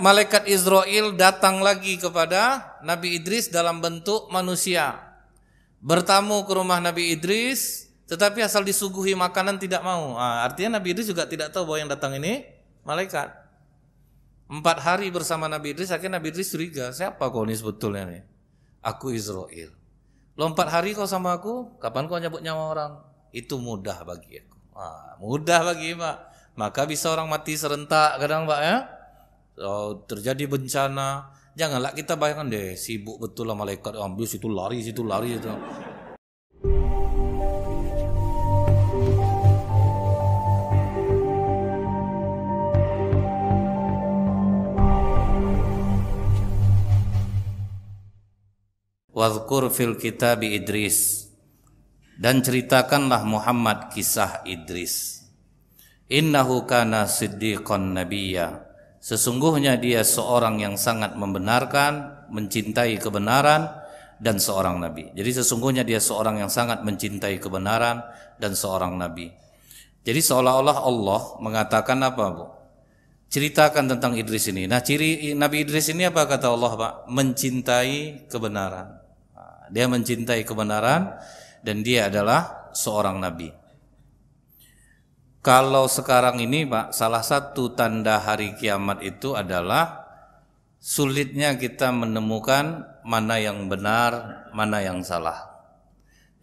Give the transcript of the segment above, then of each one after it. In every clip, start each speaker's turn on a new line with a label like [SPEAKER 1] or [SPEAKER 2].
[SPEAKER 1] malaikat Israel datang lagi kepada Nabi Idris dalam bentuk manusia. Bertamu ke rumah Nabi Idris, tetapi asal disuguhi makanan tidak mau. Artinya Nabi Idris juga tidak tahu bahwa yang datang ini malaikat. 4 hari bersama Nabi Idris, akhirnya Nabi Idris curiga, siapa kau ini sebetulnya nih? Aku Israel. Lo 4 hari kau sama aku, kapan kau nyabut nyawa orang? Itu mudah bagi aku. Mudah bagi Pak. Maka bisa orang mati serentak kadang Pak ya. Terjadi bencana. Janganlah kita bayangkan deh, sibuk betul lah malaikat ambil situ lari situ. Wadhkur fil kitabi Idris, dan ceritakanlah Muhammad kisah Idris. Innahu kana siddiqan nabiyya, sesungguhnya dia seorang yang sangat membenarkan, mencintai kebenaran dan seorang nabi. Jadi sesungguhnya dia seorang yang sangat mencintai kebenaran dan seorang nabi. Jadi seolah-olah Allah mengatakan apa, Bu? Ceritakan tentang Idris ini. Nah, ciri Nabi Idris ini apa kata Allah, Pak? Mencintai kebenaran. Dia mencintai kebenaran dan dia adalah seorang nabi. Kalau sekarang ini Pak, salah satu tanda hari kiamat itu adalah sulitnya kita menemukan mana yang benar, mana yang salah.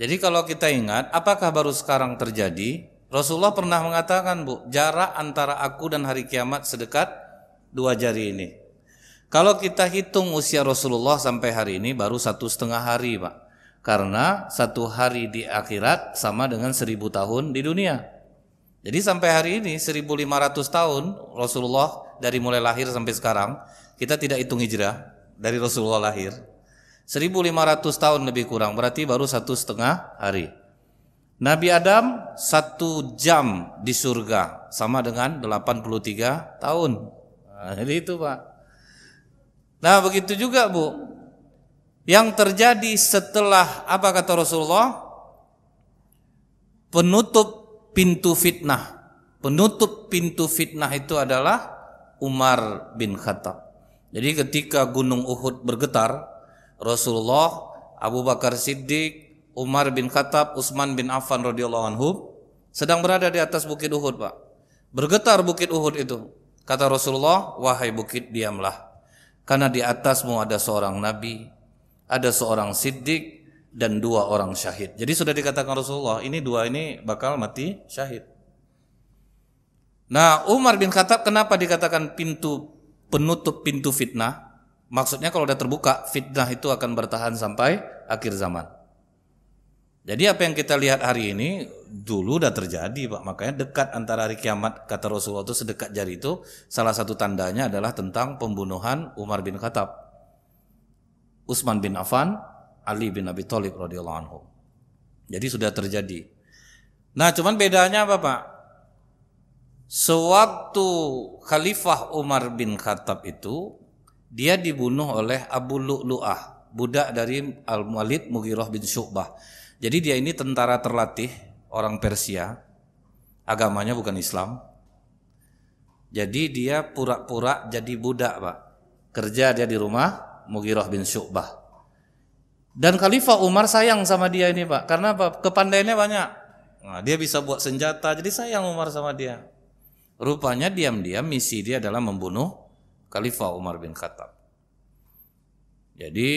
[SPEAKER 1] Jadi kalau kita ingat, apakah baru sekarang terjadi? Rasulullah pernah mengatakan, Bu, jarak antara aku dan hari kiamat sedekat 2 jari ini. Kalau kita hitung usia Rasulullah sampai hari ini baru 1,5 hari, Pak. Karena 1 hari di akhirat sama dengan 1000 tahun di dunia. Jadi sampai hari ini 1500 tahun Rasulullah dari mulai lahir sampai sekarang, kita tidak hitung hijrah dari Rasulullah lahir. 1500 tahun lebih kurang, berarti baru 1,5 hari. Nabi Adam 1 jam di surga sama dengan 83 tahun. Jadi itu, Pak. Nah begitu juga, Bu, yang terjadi setelah apa kata Rasulullah? Penutup pintu fitnah. Penutup pintu fitnah itu adalah Umar bin Khattab. Jadi ketika gunung Uhud bergetar, Rasulullah, Abu Bakar Siddiq, Umar bin Khattab, Utsman bin Affan radhiyallahu anhu sedang berada di atas bukit Uhud, Pak. Bergetar bukit Uhud itu. Kata Rasulullah, wahai bukit, diamlah. Karena di atasmu ada seorang nabi, ada seorang siddiq, dan 2 orang syahid. Jadi sudah dikatakan Rasulullah, ini 2 ini bakal mati syahid. Nah, Umar bin Khattab kenapa dikatakan penutup pintu fitnah? Maksudnya kalau udah terbuka, fitnah itu akan bertahan sampai akhir zaman. Jadi apa yang kita lihat hari ini dulu udah terjadi, Pak. Makanya dekat antara hari kiamat, kata Rasulullah itu sedekat jari itu, salah satu tandanya adalah tentang pembunuhan Umar bin Khattab, Utsman bin Affan, Ali bin Abi Thalib radhiyallahu anhu. Jadi sudah terjadi. Nah, cuman bedanya apa, Pak? Sewaktu Khalifah Umar bin Khattab itu, dia dibunuh oleh Abu Lu'lu'ah, budak dari Al-Walid Mughirah bin Syu'bah. Jadi dia ini tentara terlatih, orang Persia, agamanya bukan Islam. Jadi dia pura-pura jadi budak, Pak. Kerja dia di rumah Mughirah bin Syu'bah. Dan Khalifah Umar sayang sama dia ini, Pak. Karena apa? Kepandaiannya banyak. Nah, dia bisa buat senjata, jadi sayang Umar sama dia. Rupanya diam-diam misi dia adalah membunuh Khalifah Umar bin Khattab. Jadi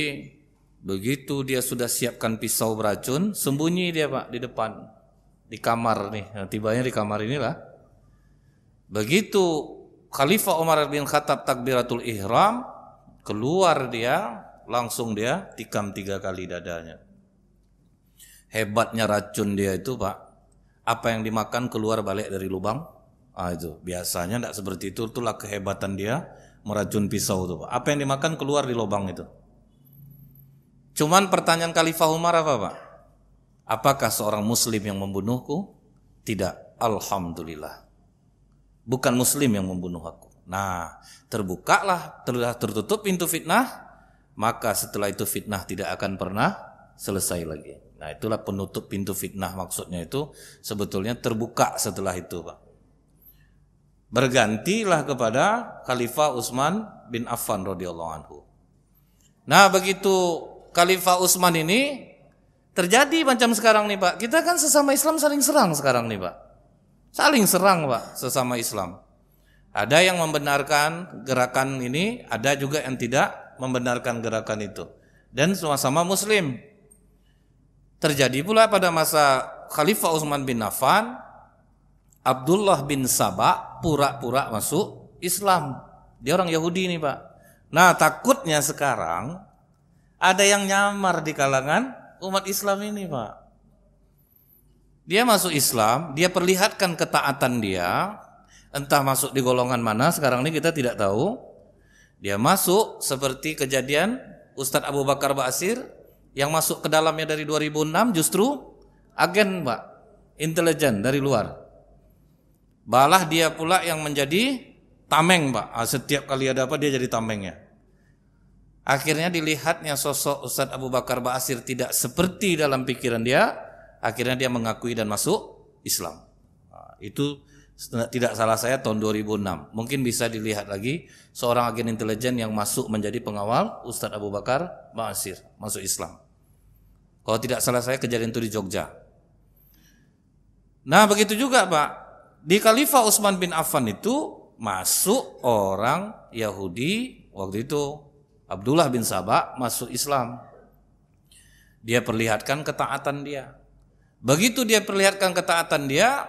[SPEAKER 1] begitu dia sudah siapkan pisau beracun, sembunyi dia, Pak, di depan, di kamar nih. Nah, tibanya di kamar inilah. Begitu Khalifah Umar bin Khattab takbiratul ihram, keluar dia, langsung dia tikam 3 kali dadanya. Hebatnya racun dia itu, Pak. Apa yang dimakan keluar balik dari lubang. Itu biasanya tidak seperti itu. Itulah kehebatan dia meracun pisau itu, Pak. Apa yang dimakan keluar di lubang itu. Cuman pertanyaan Khalifah Umar apa, Pak? Apakah seorang muslim yang membunuhku? Tidak. Alhamdulillah. Bukan muslim yang membunuh aku. Nah, terbukalah, tertutup pintu fitnah, maka setelah itu fitnah tidak akan pernah selesai lagi. Nah, itulah penutup pintu fitnah, maksudnya itu sebetulnya terbuka setelah itu, Pak. Bergantilah kepada Khalifah Utsman bin Affan radhiyallahu anhu. Nah, begitu Khalifah Utsman ini terjadi macam sekarang nih Pak. Kita kan sesama Islam saling serang sekarang nih Pak. Saling serang Pak sesama Islam. Ada yang membenarkan gerakan ini, ada juga yang tidak membenarkan gerakan itu. Dan sama-sama Muslim. Terjadi pula pada masa Khalifah Utsman bin Affan, Abdullah bin Saba pura-pura masuk Islam. Dia orang Yahudi nih Pak. Nah, takutnya sekarang ada yang nyamar di kalangan umat Islam ini Pak. Dia masuk Islam, dia perlihatkan ketaatan dia, entah masuk di golongan mana sekarang ini kita tidak tahu. Dia masuk seperti kejadian Ustadz Abu Bakar Ba'asyir yang masuk ke dalamnya dari 2006 justru agen Pak, intelijen dari luar. Balah dia pula yang menjadi tameng Pak. Setiap kali ada apa dia jadi tamengnya. Akhirnya dilihatnya sosok Ustadz Abu Bakar Ba'asyir tidak seperti dalam pikiran dia. Akhirnya dia mengakui dan masuk Islam. Itu tidak salah saya tahun 2006. Mungkin bisa dilihat lagi seorang agen intelijen yang masuk menjadi pengawal Ustadz Abu Bakar Ba'asyir masuk Islam. Kalau tidak salah saya kejadian itu di Jogja. Nah, begitu juga Pak. Di Khalifah Utsman bin Affan itu masuk orang Yahudi waktu itu, Abdullah bin Saba masuk Islam. Dia perlihatkan ketaatan dia. Begitu dia perlihatkan ketaatan dia,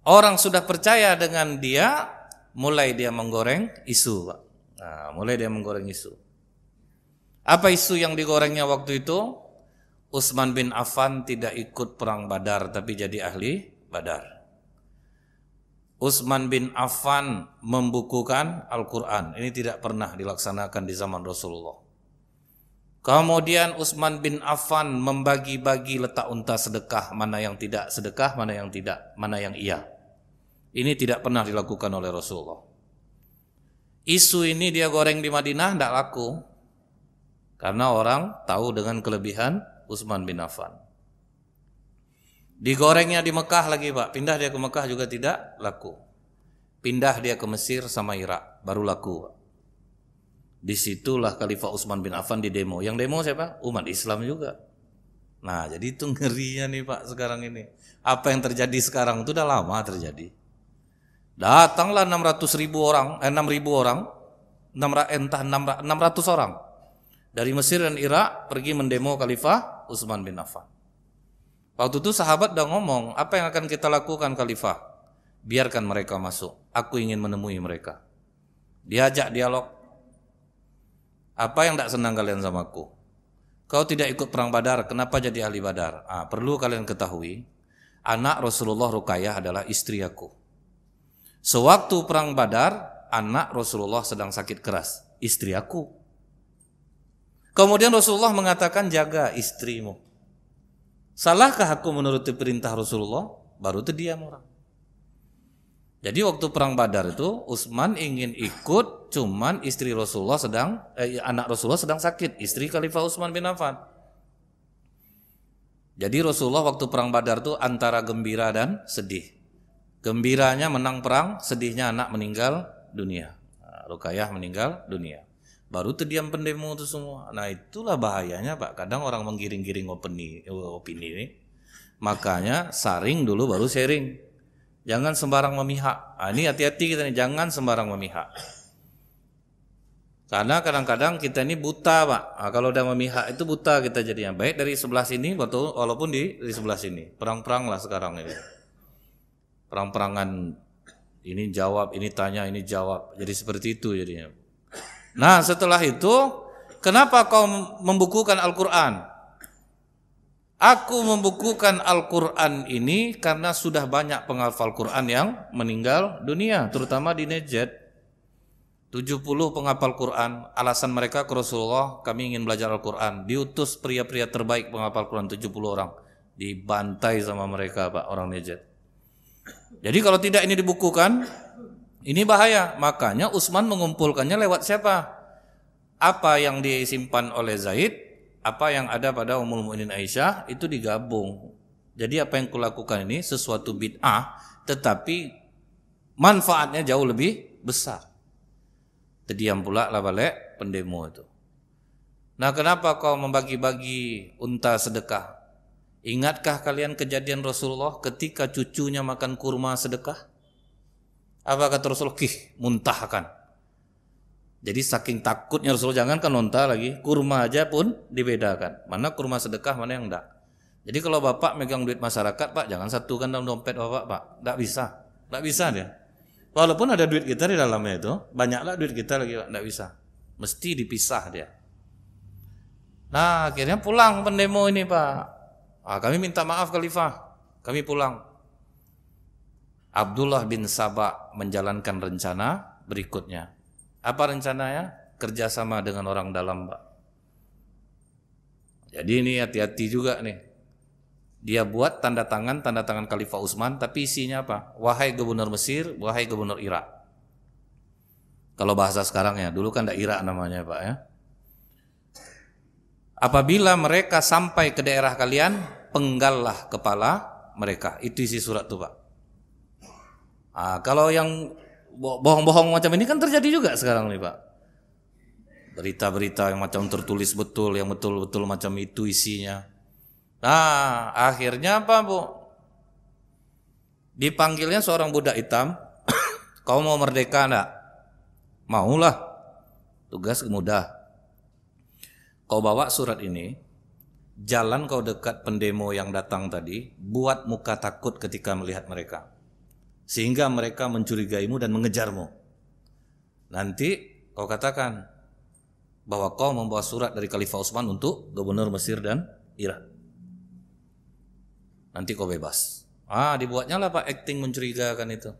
[SPEAKER 1] orang sudah percaya dengan dia, mulai dia menggoreng isu Pak. Nah, mulai dia menggoreng isu. Apa isu yang digorengnya waktu itu? Utsman bin Affan tidak ikut perang Badar tapi jadi ahli Badar. Utsman bin Affan membukukan Al-Quran. Ini tidak pernah dilaksanakan di zaman Rasulullah. Kemudian Utsman bin Affan membagi-bagi letak unta sedekah. Mana yang tidak sedekah, mana yang tidak, mana yang iya. Ini tidak pernah dilakukan oleh Rasulullah. Isu ini dia goreng di Madinah tidak laku. Karena orang tahu dengan kelebihan Utsman bin Affan. Digorengnya di Mekah lagi Pak. Pindah dia ke Mekah juga tidak laku. Pindah dia ke Mesir sama Irak baru laku Pak. Disitulah Khalifah Utsman bin Affan di demo. Yang demo siapa? Umat Islam juga. Nah, jadi itu ngerinya nih Pak sekarang ini. Apa yang terjadi sekarang itu udah lama terjadi. Datanglah 600.000 orang, 6.000 orang, 600 orang dari Mesir dan Irak pergi mendemo Khalifah Utsman bin Affan. Waktu itu sahabat udah ngomong, apa yang akan kita lakukan Khalifah? Biarkan mereka masuk. Aku ingin menemui mereka. Diajak dialog. Apa yang tak senang kalian sama aku? Kau tidak ikut perang Badar, kenapa jadi ahli Badar? Perlu kalian ketahui, anak Rasulullah Ruqayyah adalah istri aku. Sewaktu perang Badar, anak Rasulullah sedang sakit keras, istri aku. Kemudian Rasulullah mengatakan jaga istrimu. Salahkah aku menuruti perintah Rasulullah? Baru terdiam orang. Jadi waktu perang Badar itu Utsman ingin ikut, cuman istri Rasulullah anak Rasulullah sedang sakit, istri Khalifah Utsman bin Affan. Jadi Rasulullah waktu perang Badar itu antara gembira dan sedih. Gembiranya menang perang, sedihnya anak meninggal dunia. Ruqayyah meninggal dunia. Baru terdiam pendemo itu semua. Nah, itulah bahayanya Pak. Kadang orang menggiring-giring opini ini. Makanya saring dulu baru sharing. Jangan sembarang memihak. Ini hati-hati kita nih, jangan sembarang memihak. Karena kadang-kadang kita ini buta Pak. Kalau udah memihak itu buta kita jadinya. Baik dari sebelah sini walaupun di sebelah sini. Perang-perang lah sekarang ini. Perang-perangan ini jawab, ini tanya, ini jawab. Jadi seperti itu jadinya. Nah, setelah itu, kenapa kau membukukan Al-Quran? Aku membukukan Al-Quran ini karena sudah banyak penghafal Quran yang meninggal dunia, terutama di Najd. 70 penghafal Quran, alasan mereka ke Rasulullah, kami ingin belajar Al-Quran. Diutus pria-pria terbaik penghafal Quran 70 orang. Dibantai sama mereka Pak, orang Najd. Jadi kalau tidak ini dibukukan, ini bahaya. Makanya Utsman mengumpulkannya lewat siapa? Apa yang disimpan oleh Zaid, apa yang ada pada Ummul Mukminin Aisyah itu digabung. Jadi apa yang kulakukan ini sesuatu bid'ah, tetapi manfaatnya jauh lebih besar. Terdiam pula lah balik pendemo itu. Nah, kenapa kau membagi-bagi unta sedekah? Ingatkah kalian kejadian Rasulullah ketika cucunya makan kurma sedekah? Apa kata Rasulullah? Muntahkan. Jadi saking takutnya Rasulullah, jangankan unta lagi, kurma aja pun dibedakan. Mana kurma sedekah, mana yang enggak. Jadi kalau bapak megang duit masyarakat, Pak, jangan satukan dalam dompet bapak, Pak. Enggak bisa. Enggak bisa dia. Walaupun ada duit kita di dalamnya itu, banyaklah duit kita lagi, Pak, enggak bisa. Mesti dipisah dia. Nah, akhirnya pulang pendemo ini, Pak. Kami minta maaf Khalifah. Kami pulang. Abdullah bin Sabah menjalankan rencana berikutnya. Apa rencananya? Kerjasama dengan orang dalam, Pak. Jadi ini hati-hati juga nih. Dia buat tanda tangan Khalifah Utsman, tapi isinya apa? Wahai gubernur Mesir, wahai gubernur Irak. Kalau bahasa sekarang ya, dulu kan Irak namanya, Pak ya. Apabila mereka sampai ke daerah kalian, penggallah kepala mereka. Itu isi surat tuh, Pak. Kalau yang bohong-bohong macam ini kan terjadi juga sekarang nih, Pak. Berita-berita yang macam tertulis betul, yang betul-betul macam itu isinya. Nah, akhirnya apa, Bu? Dipanggilnya seorang budak hitam. Kau mau merdeka enggak? Maulah. Tugas mudah. Kau bawa surat ini, jalan kau dekat pendemo yang datang tadi, buat muka takut ketika melihat mereka. Sehingga mereka mencurigaimu dan mengejarmu. Nanti kau katakan bahwa kau membawa surat dari Khalifah Utsman untuk gubernur Mesir dan Irak. Nanti kau bebas. Dibuatnya lah, Pak, acting mencurigakan itu.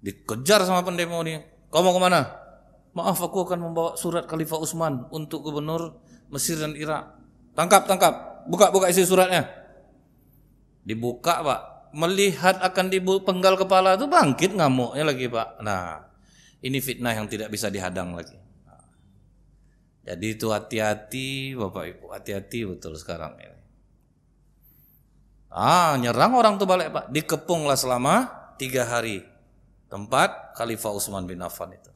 [SPEAKER 1] Dikejar sama pendemo nih. Kau mau kemana? Maaf, aku akan membawa surat Khalifah Utsman untuk gubernur Mesir dan Irak. Tangkap. Buka isi suratnya. Dibuka, Pak. Melihat akan dipenggal kepala itu bangkit ngamuknya lagi, Pak. Nah, ini fitnah yang tidak bisa dihadang lagi. Jadi itu hati-hati, Bapak Ibu. Hati-hati betul sekarang ini. Nyerang orang tuh balik, Pak. Dikepunglah selama 3 hari tempat Khalifah Utsman bin Affan itu.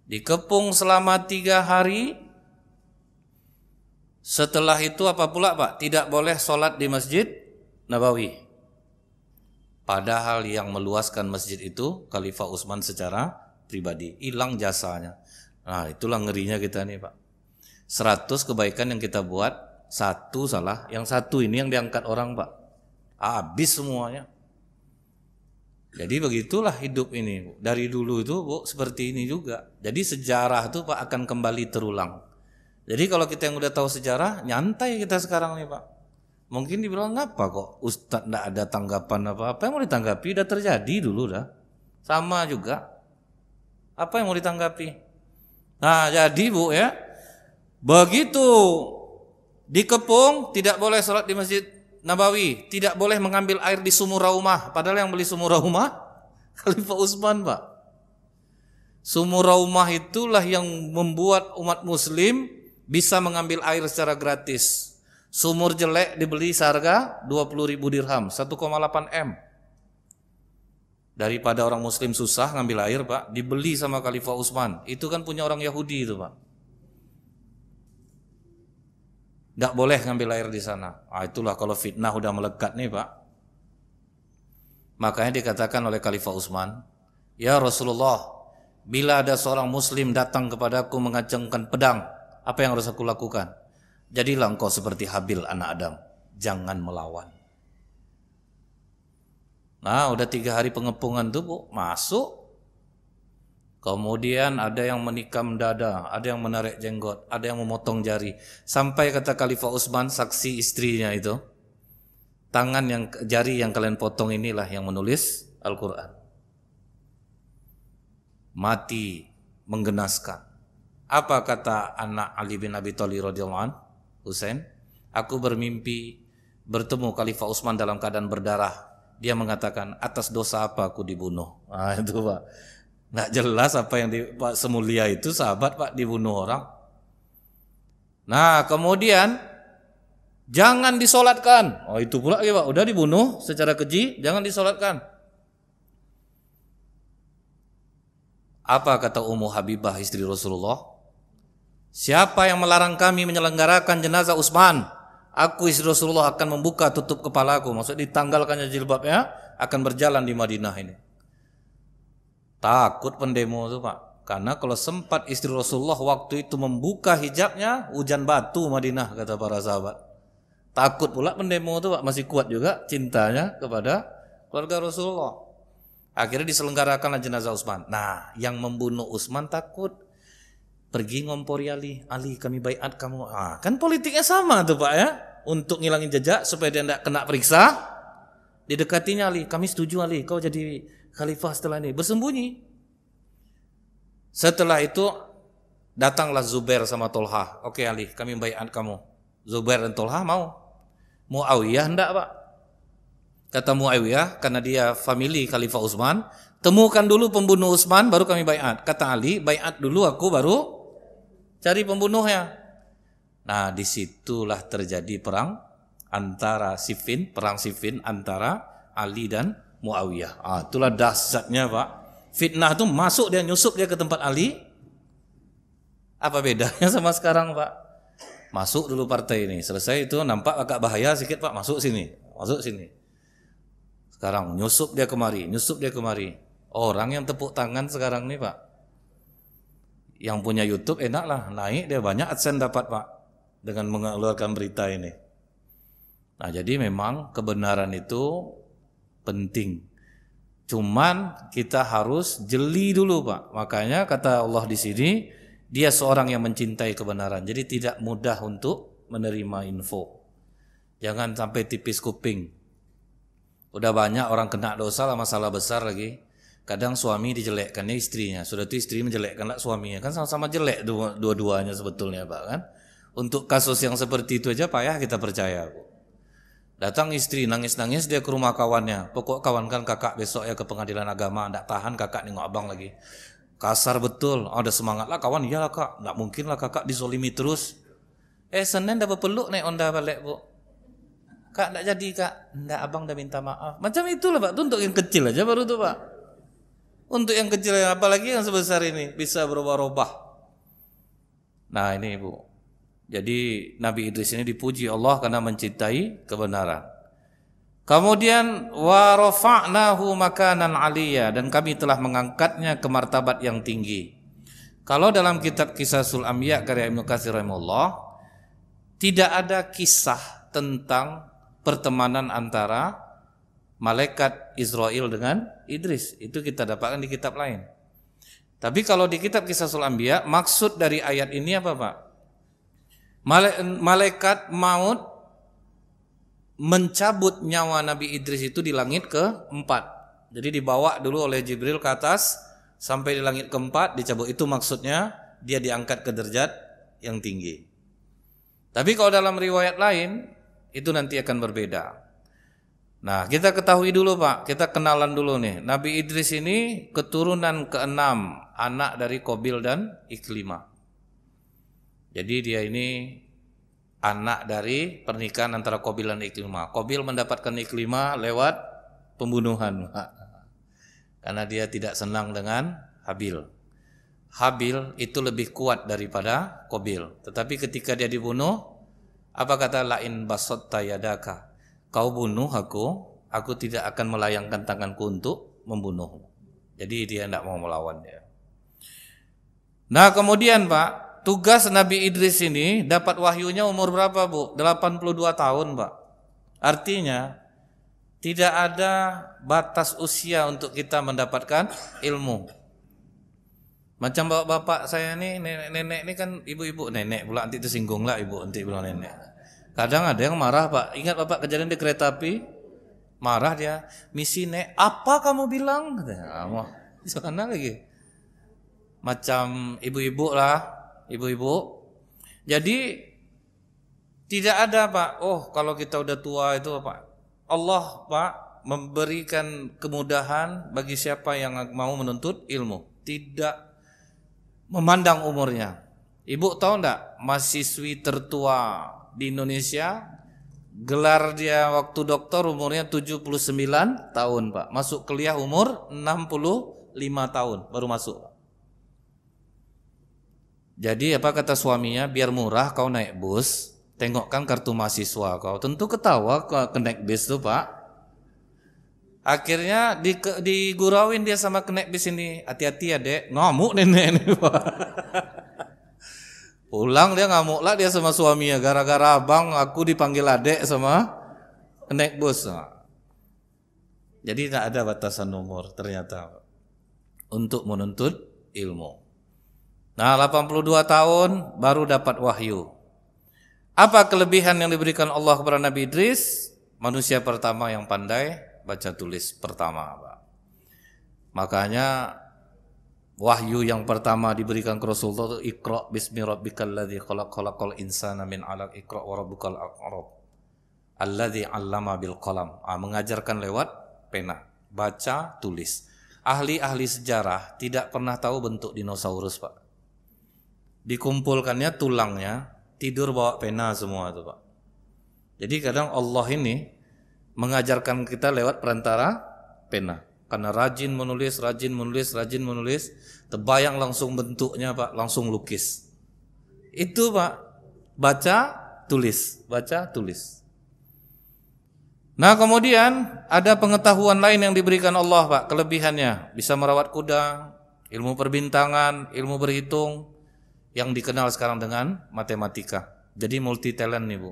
[SPEAKER 1] Dikepung selama 3 hari. Setelah itu apa pula, Pak? Tidak boleh sholat di Masjid Nabawi. Padahal yang meluaskan masjid itu Khalifah Utsman secara pribadi. Hilang jasanya. Nah, itulah ngerinya kita nih, Pak. 100 kebaikan yang kita buat, 1 salah. Yang 1 ini yang diangkat orang, Pak. Habis semuanya. Jadi begitulah hidup ini. Dari dulu itu, Bu, seperti ini juga. Jadi sejarah itu, Pak, akan kembali terulang. Jadi kalau kita yang udah tahu sejarah, nyantai kita sekarang nih, Pak. Mungkin dibilang ngapa kok Ustadz enggak ada tanggapan apa-apa yang mau ditanggapi, udah terjadi dulu dah. Sama juga. Apa yang mau ditanggapi? Nah, jadi, Bu, ya. Begitu dikepung, tidak boleh sholat di Masjid Nabawi, tidak boleh mengambil air di sumur Raumah. Padahal yang beli sumur Raumah Khalifah Utsman, Pak. Sumur Raumah itulah yang membuat umat muslim bisa mengambil air secara gratis. Sumur jelek dibeli seharga 20.000 dirham, 1,8 M. Daripada orang muslim susah ngambil air, Pak, dibeli sama Khalifah Utsman. Itu kan punya orang Yahudi itu, Pak. Nggak boleh ngambil air di sana. Itulah kalau fitnah udah melekat nih, Pak. Makanya dikatakan oleh Khalifah Utsman, ya Rasulullah, bila ada seorang muslim datang kepadaku mengacungkan pedang, apa yang harus aku lakukan? Jadilah engkau seperti Habil anak Adam, jangan melawan. Nah, udah 3 hari pengepungan tuh, Bu, masuk. Kemudian ada yang menikam dada, ada yang menarik jenggot, ada yang memotong jari. Sampai kata Khalifah Utsman, saksi istrinya itu, jari yang kalian potong inilah yang menulis Al-Quran. Mati menggenaskan. Apa kata anak Ali bin Abi Thalib radhiyallahu anhu, Husain? Aku bermimpi bertemu Khalifah Utsman dalam keadaan berdarah. Dia mengatakan, atas dosa apa aku dibunuh? Itu, Pak. Nggak jelas apa yang Pak semulia itu sahabat, Pak, dibunuh orang. Nah, kemudian jangan disolatkan. Itu pula ya, Pak, udah dibunuh secara keji, jangan disolatkan. Apa kata Ummu Habibah istri Rasulullah? Siapa yang melarang kami menyelenggarakan jenazah Utsman, aku istri Rasulullah akan membuka tutup kepalaku. Maksud ditanggalkannya jilbabnya, akan berjalan di Madinah ini. Takut pendemo itu Pak. Karena kalau sempat istri Rasulullah waktu itu membuka hijabnya, hujan batu Madinah kata para sahabat. Takut pula pendemo itu Pak, masih kuat juga cintanya kepada keluarga Rasulullah. Akhirnya diselenggarakanlah jenazah Utsman. Nah, yang membunuh Utsman takut. Pergi ngompori Ali kami baiat kamu. Kan politiknya sama tuh Pak ya. Untuk ngilangin jejak supaya dia tidak kena periksa. Didekatinya Ali, kami setuju Ali, kau jadi khalifah setelah ini. Bersembunyi. Setelah itu datanglah Zubair sama Tolha. Oke Ali, kami baiat kamu. Zubair dan Tolha mau. Muawiyah enggak Pak. Kata Muawiyah, karena dia family Khalifah Utsman, temukan dulu pembunuh Utsman baru kami baiat. Kata Ali, baiat dulu aku baru cari pembunuhnya. Nah, disitulah terjadi perang Siffin antara Ali dan Muawiyah. Itulah dahsyatnya Pak. Fitnah itu masuk dia, nyusup dia ke tempat Ali. Apa bedanya sama sekarang Pak? Masuk dulu partai ini, selesai itu nampak agak bahaya sedikit Pak, masuk sini. Sekarang nyusup dia kemari. Orang yang tepuk tangan sekarang nih Pak, yang punya YouTube enak lah, naik dia banyak AdSense dapat Pak, dengan mengeluarkan berita ini. Nah jadi memang kebenaran itu penting. Cuman kita harus jeli dulu Pak. Makanya kata Allah di sini, dia seorang yang mencintai kebenaran. Jadi tidak mudah untuk menerima info. Jangan sampai tipis kuping. Udah banyak orang kena dosa lah, masalah besar lagi. Kadang suami dijelekkannya istrinya. Sudah itu istri menjelekkanlah suaminya. Kan sama-sama jelek dua-duanya sebetulnya Pak kan. Untuk kasus yang seperti itu aja payah kita percaya. Datang istri nangis-nangis dia ke rumah kawannya. Pokok kawan kan kakak besok ya ke pengadilan agama. Nggak tahan kakak nengok abang lagi. Kasar betul. Ada semangat lah kawan. Iyalah kak. Nggak mungkin lah kakak dizolimi terus. Senin dah berpeluk naik onda balik bu. Kak nggak jadi kak. Nggak abang dah minta maaf. Macam itulah Pak. Itu untuk yang kecil aja baru tuh Pak. Untuk yang kecil apalagi yang sebesar ini. Bisa berubah-ubah. Nah ini bu. Jadi Nabi Idris ini dipuji Allah karena mencintai kebenaran. Kemudian wa rafa'nahu makanan 'aliyya, dan kami telah mengangkatnya ke martabat yang tinggi. Kalau dalam kitab Qisasul Anbiya karya Ibnu Katsir rahimahullah, tidak ada kisah tentang pertemanan antara malaikat Israil dengan Idris. Itu kita dapatkan di kitab lain. Tapi kalau di kitab Qisasul Anbiya, maksud dari ayat ini apa Pak? Malaikat maut mencabut nyawa Nabi Idris itu di langit ke-4. Jadi dibawa dulu oleh Jibril ke atas sampai di langit ke-4 dicabut. Itu maksudnya dia diangkat ke derajat yang tinggi. Tapi kalau dalam riwayat lain itu nanti akan berbeda. Nah, kita ketahui dulu Pak, kita kenalan dulu nih. Nabi Idris ini keturunan ke-6, anak dari Qabil dan Iklimah. Jadi dia ini anak dari pernikahan antara Qabil dan Iklimah. Qabil mendapatkan Iklimah lewat pembunuhan, karena dia tidak senang dengan Habil. Habil itu lebih kuat daripada Qabil. Tetapi ketika dia dibunuh, apa kata lain basatta yadaka? Kau bunuh aku tidak akan melayangkan tanganku untuk membunuhmu. Jadi dia tidak mau melawan dia. Nah kemudian Pak, tugas Nabi Idris ini dapat wahyunya umur berapa Bu? 82 tahun Pak. Artinya tidak ada batas usia untuk kita mendapatkan ilmu. Macam bapak saya nih, nenek ini kan ibu-ibu, nenek pula nanti tersinggung lah ibu nanti bilang nenek. Kadang ada yang marah Pak. Ingat Bapak kejadian di kereta api? Marah dia, misi nek, apa kamu bilang? Di sana lagi. Macam ibu-ibu lah. Ibu-ibu. Jadi tidak ada Pak. Oh kalau kita udah tua itu Pak, Allah Pak memberikan kemudahan bagi siapa yang mau menuntut ilmu. Tidak memandang umurnya. Ibu tahu enggak, mahasiswi tertua di Indonesia, gelar dia waktu doktor umurnya 79 tahun Pak. Masuk kuliah umur 65 tahun baru masuk. Jadi apa kata suaminya, biar murah kau naik bus, tengokkan kartu mahasiswa kau. Tentu ketawa ke naik bis tuh Pak. Akhirnya digurauin dia sama kenek bis ini. Hati-hati ya dek, ngamuk nenek ini Pak. Pulang dia ngamuk lah dia sama suaminya. Gara-gara abang aku dipanggil adek sama kenek bus. Jadi tidak ada batasan umur ternyata untuk menuntut ilmu. Nah 82 tahun baru dapat wahyu. Apa kelebihan yang diberikan Allah kepada Nabi Idris? Manusia pertama yang pandai baca tulis pertama Pak. Makanya wahyu yang pertama diberikan ke Rasulullah itu Iqra bismi rabbikal ladzi khalaq khalaqal insana min 'alaq Iqra wa rabbukal akram alladzi 'allama bil qalam. Mengajarkan lewat pena, baca, tulis. Ahli-ahli sejarah tidak pernah tahu bentuk dinosaurus Pak. Dikumpulkannya tulangnya, tidur bawa pena semua itu Pak. Jadi kadang Allah ini mengajarkan kita lewat perantara pena. Karena rajin menulis, terbayang langsung bentuknya Pak, langsung lukis. Itu Pak, baca, tulis. Nah kemudian ada pengetahuan lain yang diberikan Allah Pak, kelebihannya. Bisa merawat kuda, ilmu perbintangan, ilmu berhitung, yang dikenal sekarang dengan matematika. Jadi multi talent nih Bu.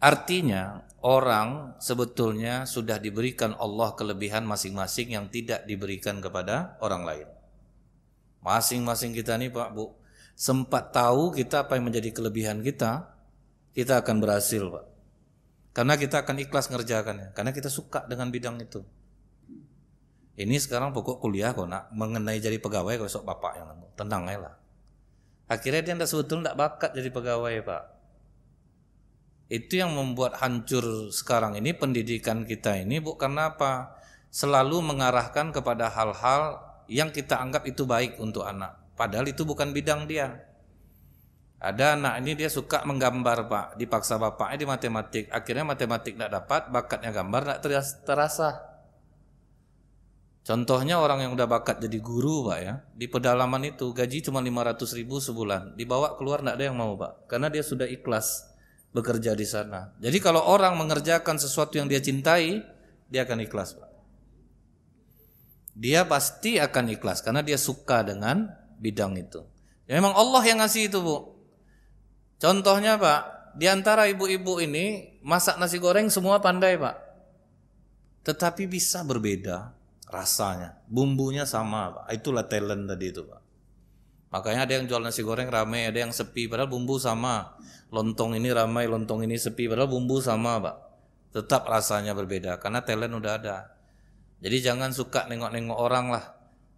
[SPEAKER 1] Artinya orang sebetulnya sudah diberikan Allah kelebihan masing-masing yang tidak diberikan kepada orang lain. Masing-masing kita nih Pak Bu, sempat tahu kita apa yang menjadi kelebihan kita akan berhasil Pak. Karena kita akan ikhlas ngerjakannya, karena kita suka dengan bidang itu. Ini sekarang pokok kuliah kok nak mengenai jadi pegawai kok sok bapak yang tenang aja lah. Akhirnya dia sebetulnya tidak bakat jadi pegawai Pak. Itu yang membuat hancur sekarang ini pendidikan kita ini Bu, karena apa? Selalu mengarahkan kepada hal-hal yang kita anggap itu baik untuk anak. Padahal itu bukan bidang dia. Ada anak ini dia suka menggambar Pak, dipaksa bapaknya di matematik. Akhirnya matematik tidak dapat, bakatnya gambar tidak terasa. Contohnya orang yang udah bakat jadi guru Pak ya, di pedalaman itu gaji cuma 500.000 sebulan, dibawa keluar tidak ada yang mau Pak, karena dia sudah ikhlas bekerja di sana. Jadi kalau orang mengerjakan sesuatu yang dia cintai, dia akan ikhlas Pak. Dia pasti akan ikhlas karena dia suka dengan bidang itu. Ya, memang Allah yang ngasih itu Bu. Contohnya Pak, di antara ibu-ibu ini masak nasi goreng semua pandai Pak, tetapi bisa berbeda rasanya, bumbunya sama Pak. Itulah talent tadi itu Pak. Makanya ada yang jual nasi goreng ramai, ada yang sepi, padahal bumbu sama. Lontong ini ramai, lontong ini sepi, padahal bumbu sama Pak. Tetap rasanya berbeda, karena talent udah ada. Jadi jangan suka nengok-nengok orang lah.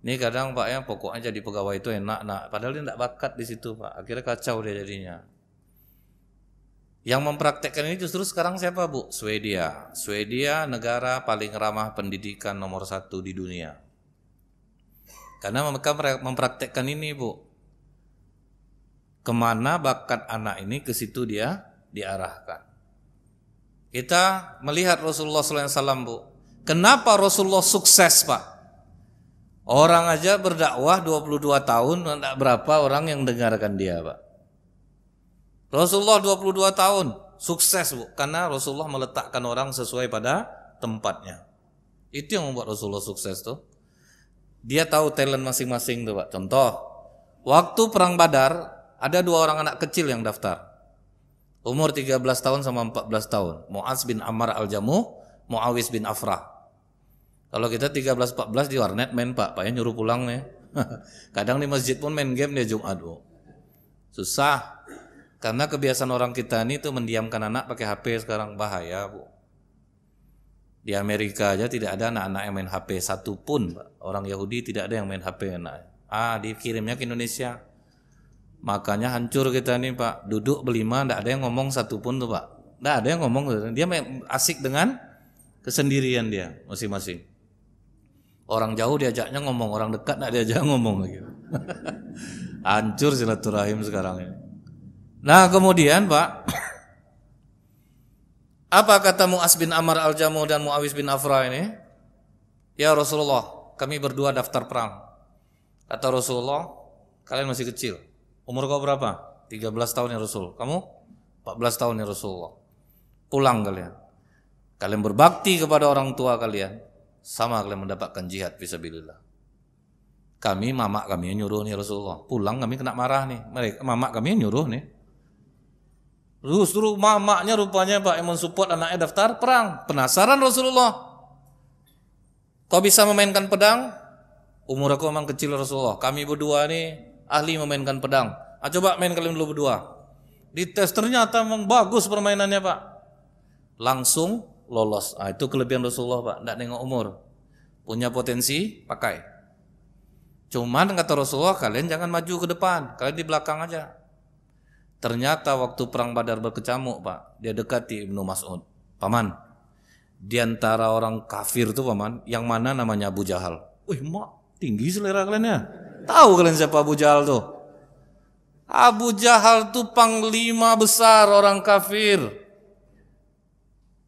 [SPEAKER 1] Ini kadang Pak ya, pokoknya jadi pegawai itu enak, padahal dia tidak bakat di situ Pak. Akhirnya kacau dia jadinya. Yang mempraktekkan ini justru sekarang siapa Bu? Swedia. Swedia negara paling ramah pendidikan nomor 1 di dunia. Karena mereka mempraktekkan ini Bu. Kemana bakat anak ini, ke situ dia diarahkan. Kita melihat Rasulullah SAW Bu. Kenapa Rasulullah sukses Pak? Orang aja berdakwah 22 tahun, tidak berapa orang yang dengarkan dia Pak. Rasulullah 22 tahun sukses Bu, karena Rasulullah meletakkan orang sesuai pada tempatnya. Itu yang membuat Rasulullah sukses tuh. Dia tahu talent masing-masing tuh Pak. Contoh, waktu perang Badar ada 2 orang anak kecil yang daftar. Umur 13 tahun sama 14 tahun. Mu'az bin Ammar al-Jamuh, Muawis bin Afrah. Kalau kita 13-14 di warnet main Pak ya nyuruh pulang nih. Kadang di masjid pun main game dia Jumat Bu. Susah. Karena kebiasaan orang kita ini tuh mendiamkan anak pakai HP sekarang, bahaya Bu. Di Amerika aja tidak ada anak-anak yang main HP satu pun Pak. Orang Yahudi tidak ada yang main HP anak. Dikirimnya ke Indonesia. Makanya hancur kita nih Pak. Duduk berlima tidak ada yang ngomong satu pun tuh Pak. Tidak ada yang ngomong. Dia asik dengan kesendirian dia masing-masing. Orang jauh diajaknya ngomong, orang dekat tidak diajak ngomong lagi. Hancur silaturahim sekarang ini. Nah kemudian Pak, apa kata Mu'az bin Ammar al-Jamuh dan Muawis bin Afrah ini? Ya Rasulullah, kami berdua daftar perang. Kata Rasulullah, Kalian masih kecil. Umur kau berapa? 13 tahun ya Rasul. Kamu 14 tahun ya Rasulullah. Pulang kalian. Kalian berbakti kepada orang tua kalian, sama kalian mendapatkan jihad fisabilillah. Kami, mamak kami yang nyuruh nih Rasulullah. Pulang kami kena marah nih. Mamak kami yang nyuruh nih. Justru mamaknya rupanya Pak yang mensupport anaknya daftar perang. Penasaran Rasulullah. Kau bisa memainkan pedang? Umur aku memang kecil Rasulullah. Kami berdua nih ahli memainkan pedang. Coba main kalian dulu berdua. Dites ternyata memang bagus permainannya Pak. Langsung lolos. Itu kelebihan Rasulullah Pak. Tidak nengok umur. Punya potensi, pakai. Cuman kata Rasulullah, kalian jangan maju ke depan. Kalian di belakang aja. Ternyata waktu perang Badar berkecamuk Pak, dia dekati Ibnu Mas'ud. Paman, di antara orang kafir itu Paman, yang mana namanya Abu Jahal? Wih mak, tinggi selera kalian ya. Tahu kalian siapa Abu Jahal tuh? Abu Jahal tuh panglima besar orang kafir.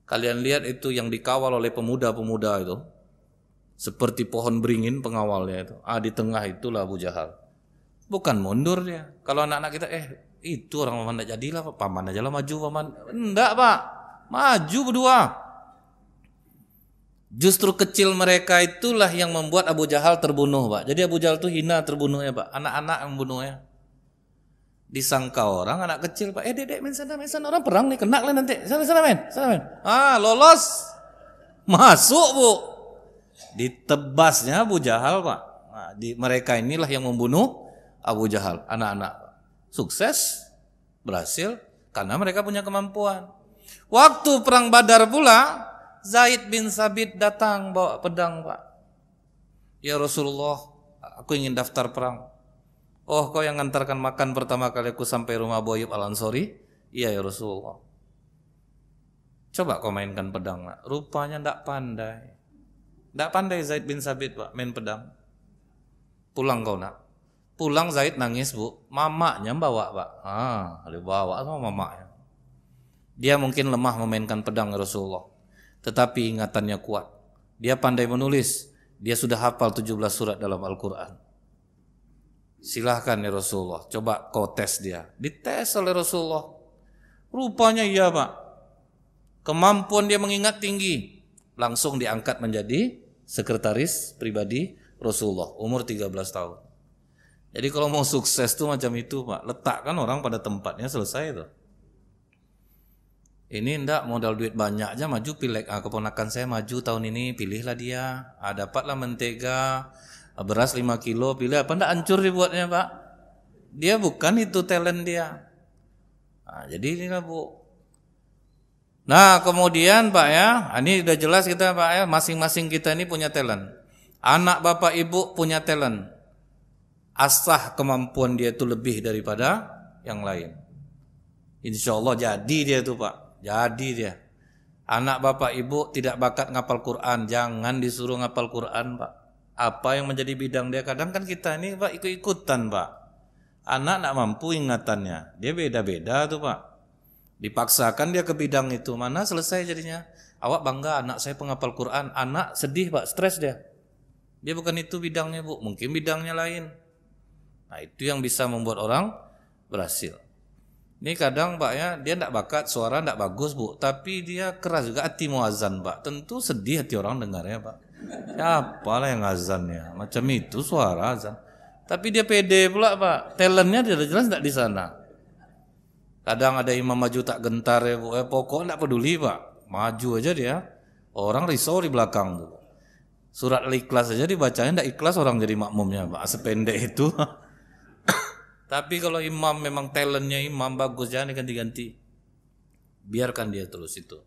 [SPEAKER 1] Kalian lihat itu yang dikawal oleh pemuda-pemuda itu. Seperti pohon beringin pengawalnya itu. Di tengah itulah Abu Jahal. Bukan mundur dia. Kalau anak-anak kita, itu orang paman tidak jadilah, paman aja lah maju paman. Enggak Pak, maju berdua. Justru kecil mereka itulah yang membuat Abu Jahal terbunuh Pak. Jadi Abu Jahal itu hina terbunuhnya Pak. Anak-anak yang membunuhnya. Disangka orang anak kecil Pak. Dedek main sana orang perang nih, kena kalian nanti. Sana main. Lolos. Masuk Bu. Ditebasnya Abu Jahal Pak. Mereka inilah yang membunuh Abu Jahal, anak-anak. Sukses, berhasil, karena mereka punya kemampuan. Waktu perang Badar pula, Zaid bin Sabit datang bawa pedang Pak. Ya Rasulullah, aku ingin daftar perang. Oh, kau yang ngantarkan makan pertama kali aku sampai rumah Abu Ayyub Al-Ansori? Iya ya Rasulullah. Coba kau mainkan pedang Pak. Rupanya tidak pandai. Tidak pandai Zaid bin Sabit Pak main pedang. Pulang kau nak. Pulang Zaid nangis Bu, mamaknya bawa Pak. Dia bawa sama mamaknya. Dia mungkin lemah memainkan pedang Rasulullah, tetapi ingatannya kuat. Dia pandai menulis. Dia sudah hafal 17 surat dalam Al-Quran. Silahkan ya Rasulullah, coba kau tes dia. Dites oleh Rasulullah. Rupanya iya Pak. Kemampuan dia mengingat tinggi. Langsung diangkat menjadi sekretaris pribadi Rasulullah. Umur 13 tahun. Jadi kalau mau sukses tuh macam itu Pak, letakkan orang pada tempatnya, selesai tuh. Ini ndak modal duit banyak aja maju pilek. Keponakan saya maju tahun ini, pilihlah dia. Dapatlah mentega, beras 5 kilo, pilih apa ndak hancur dibuatnya Pak. Dia bukan itu talent dia. Jadi inilah Bu. Nah kemudian Pak ya, ini udah jelas kita Pak ya, masing-masing kita ini punya talent. Anak bapak ibu punya talent. Asah kemampuan dia itu lebih daripada yang lain. Insya Allah jadi dia tuh Pak. Jadi dia. Anak bapak ibu tidak bakat ngapal Quran, jangan disuruh ngapal Quran Pak. Apa yang menjadi bidang dia, kadang kan kita ini Pak ikut-ikutan Pak. Anak nak mampu ingatannya, dia beda-beda tuh Pak. Dipaksakan dia ke bidang itu, mana selesai jadinya. Awak bangga anak saya penghafal Quran, anak sedih Pak, stres dia. Dia bukan itu bidangnya Bu, mungkin bidangnya lain. Nah itu yang bisa membuat orang berhasil. Ini kadang Pak ya, dia tidak bakat, suara tidak bagus Bu, tapi dia keras juga hati mau azan Pak. Tentu sedih hati orang dengarnya Pak. Siapalah yang azannya, macam itu suara azan. Tapi dia pede pula Pak, talentnya jelas tidak di sana. Kadang ada imam maju tak gentar ya Bu, pokok tidak peduli Pak, maju aja dia. Orang risau di belakang tuh. Surat Al-Ikhlas saja dibacanya tidak ikhlas orang jadi makmumnya Pak, sependek itu. Tapi kalau imam memang talentnya imam bagus, jangan diganti-ganti. Biarkan dia terus itu.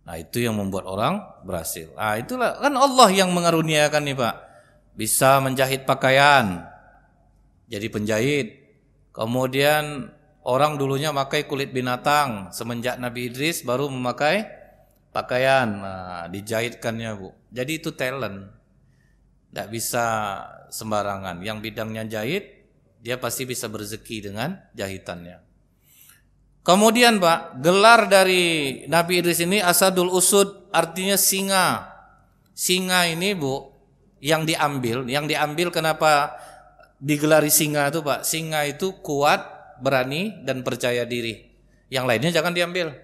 [SPEAKER 1] Nah itu yang membuat orang berhasil. Nah itulah kan Allah yang mengaruniakan nih Pak. Bisa menjahit pakaian, jadi penjahit. Kemudian orang dulunya pakai kulit binatang, semenjak Nabi Idris baru memakai pakaian. Nah dijahitkannya Bu. Jadi itu talent. Tidak bisa sembarangan. Yang bidangnya jahit, dia pasti bisa berzeki dengan jahitannya. Kemudian Pak, gelar dari Nabi Idris ini Asadul Usud, artinya singa. Singa ini Bu, yang diambil kenapa digelari singa itu Pak. Singa itu kuat, berani dan percaya diri. Yang lainnya jangan diambil.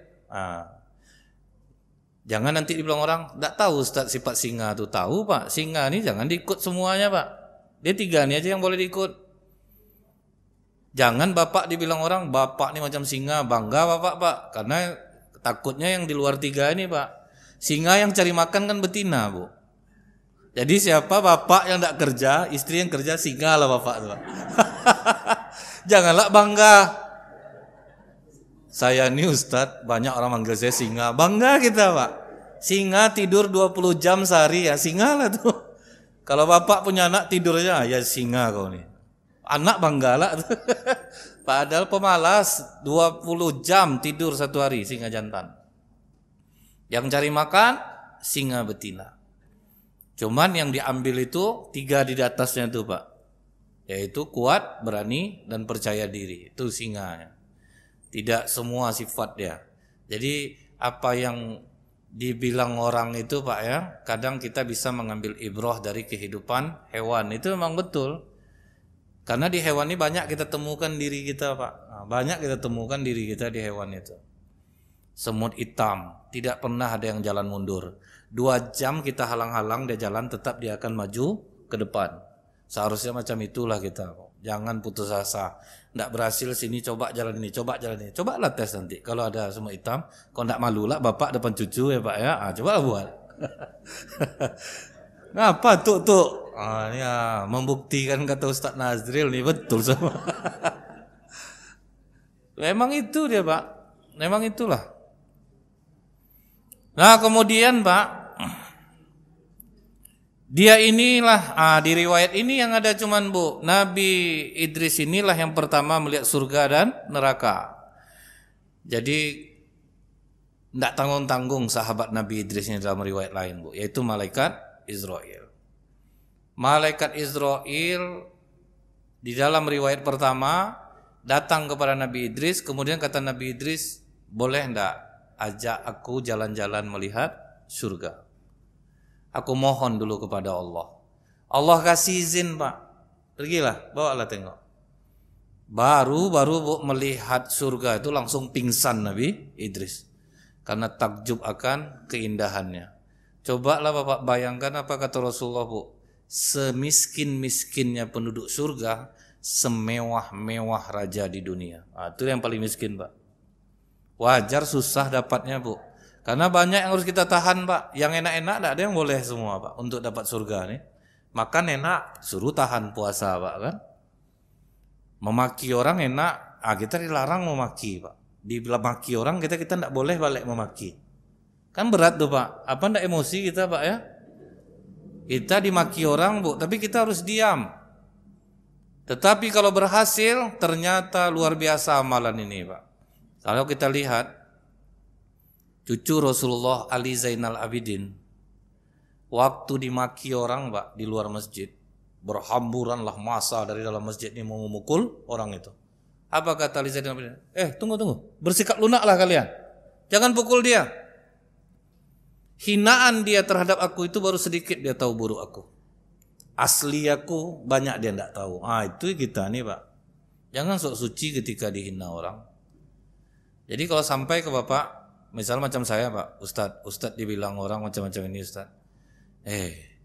[SPEAKER 1] Jangan nanti dibilang orang, enggak tahu Ustaz sifat singa itu. Tahu Pak, singa ini jangan diikut semuanya Pak. Dia 3 ini aja yang boleh diikut. Jangan Bapak dibilang orang, Bapak ini macam singa, bangga Bapak Pak. Karena takutnya yang di luar 3 ini Pak. Singa yang cari makan kan betina Bu. Jadi siapa bapak yang enggak kerja, istri yang kerja, singa lah Bapak tuh. Janganlah bangga. Saya nih Ustadz, banyak orang manggil saya singa. Bangga kita Pak. Singa tidur 20 jam sehari ya, singa lah tuh. Kalau bapak punya anak tidurnya, ya singa kau nih. Anak bangga lah tuh. Padahal pemalas, 20 jam tidur 1 hari, singa jantan. Yang cari makan, singa betina. Cuman yang diambil itu 3 di atasnya tuh Pak. Yaitu kuat, berani, dan percaya diri. Itu singanya. Tidak semua sifat dia. Jadi apa yang dibilang orang itu Pak ya, kadang kita bisa mengambil ibrah dari kehidupan hewan. Itu memang betul. Karena di hewan ini banyak kita temukan diri kita Pak. Banyak kita temukan diri kita di hewan itu. Semut hitam, tidak pernah ada yang jalan mundur. 2 jam kita halang-halang, dia jalan, tetap dia akan maju ke depan. Seharusnya macam itulah kita. Jangan putus asa. Nggak berhasil sini, coba jalan ini, coba jalan ini. Cobalah tes nanti. Kalau ada semut hitam, kalau nggak malu lah bapak depan cucu ya Pak ya. Cobalah buat. Ngapa tuh? Ya, membuktikan kata Ustaz Nazril nih betul sama. Memang itu dia Pak. Memang itulah. Nah kemudian Pak, dia inilah, di riwayat ini yang ada cuman Bu, Nabi Idris inilah yang pertama melihat surga dan neraka. Jadi tidak tanggung-tanggung sahabat Nabi Idris ini dalam riwayat lain Bu, yaitu malaikat Israel. Malaikat Israel di dalam riwayat pertama datang kepada Nabi Idris, kemudian kata Nabi Idris, boleh enggak ajak aku jalan-jalan melihat surga? Aku mohon dulu kepada Allah. Allah kasih izin Pak. Pergilah, bawalah tengok. Baru Bu melihat surga itu langsung pingsan Nabi Idris. Karena takjub akan keindahannya. Cobalah Bapak bayangkan apa kata Rasulullah Bu. Semiskin-miskinnya penduduk surga, semewah-mewah raja di dunia. Itu yang paling miskin Pak. Wajar susah dapatnya Bu. Karena banyak yang harus kita tahan Pak. Yang enak-enak tidak ada yang boleh semua Pak untuk dapat surga nih. Makan enak, suruh tahan puasa Pak kan. Memaki orang enak, kita dilarang memaki Pak. Dimaki orang kita tidak boleh balik memaki. Kan berat tuh Pak. Apa tidak emosi kita Pak ya? Kita dimaki orang Bu, tapi kita harus diam. Tetapi kalau berhasil, ternyata luar biasa amalan ini Pak. Kalau kita lihat cucu Rasulullah Ali Zainal Abidin, waktu dimaki orang Pak di luar masjid, berhamburanlah massa dari dalam masjid ini mau memukul orang itu. Apa kata Ali Zainal Abidin? Tunggu, bersikap lunaklah kalian, jangan pukul dia. Hinaan dia terhadap aku itu baru sedikit dia tahu buruk aku. Asli aku banyak dia tidak tahu. Itu kita nih Pak. Jangan sok suci ketika dihina orang. Jadi kalau sampai ke Bapak, misal macam saya Pak, Ustadz dibilang orang macam-macam ini Ustadz.